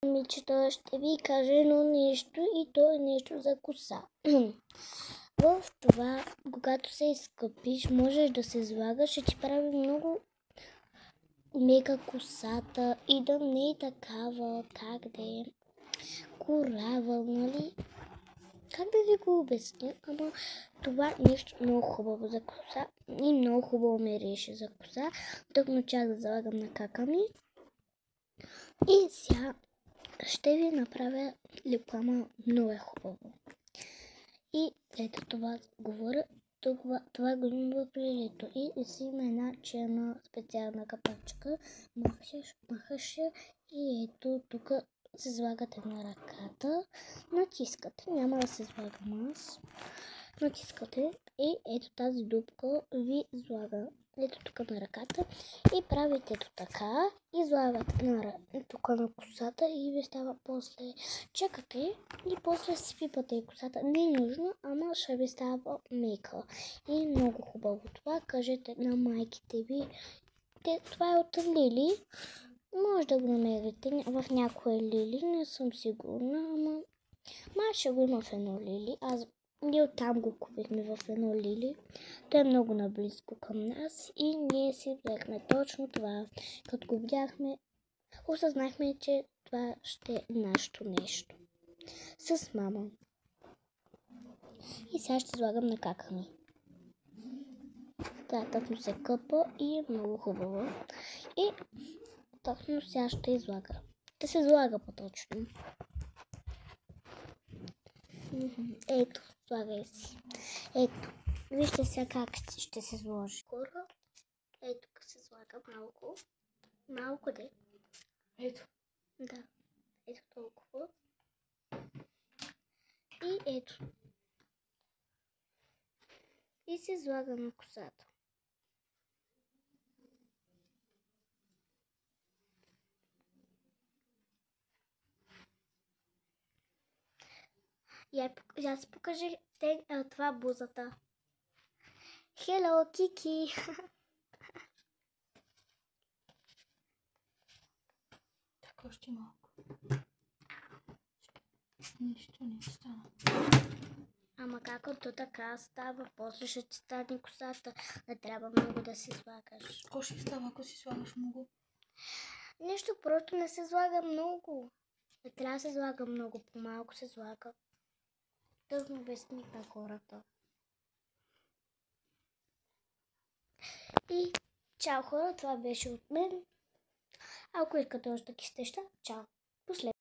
Момичета, ще ви кажа едно нещо и то е нещо за коса. В това, когато се изкъпиш, можеш да се слагаш и ти прави много мега косата и да не е такава, как да е, корава, нали? Как да ви го обясня? Ама това нещо много хубаво за коса и много хубаво ме реше за коса. Тъкно чак да залагам на кака ми. И сега ще ви направя липлама, много е хубаво. И ето това говоря, това го има в прилето. И си има една черна специална капачка, махаш я и ето тук се слагате на ръката, натискате, няма да се слагам аз, натискате и ето тази дупка ви слага ето тук на ръката и правите ето така, излагате тук на косата и ви става после. Чакате и после си пипате косата. Не е нужно, ама ще ви става мека. И много хубаво това. Кажете на майките ви. Това е от Лили. Може да го намерите в някоя Лили. Не съм сигурна, ама май ще го има в едно Лили. Ние оттам го купихме в едно Лили. Той е много наблизко към нас и ние си взехме точно това. Като го видяхме, осъзнахме, че това ще е нашето нещо. С мама. И сега ще слагам на кака ми. Да, точно се къпа и е много хубаво. И точно сега ще излага. Да се слага по-точно. Ето, слагай си. Ето, вижте сега как ще се сложи. Ето тук се слага малко. Малко де. Ето. Да, ето толкова. И ето. И се слага на косата. Я си покажи това бузата. Hello, Кики! Така още малко. Нищо не стана. Ама както така става, после ще ти стане косата. Не трябва много да се слагаш. Какво ще става, ако си слагаш много? Нещо просто не се слага много. Не трябва да се слага много, по-малко се слага. Тъжно обясних на хората. И чао хора, това беше от мен. Ако искате още такива неща, чао. Последно.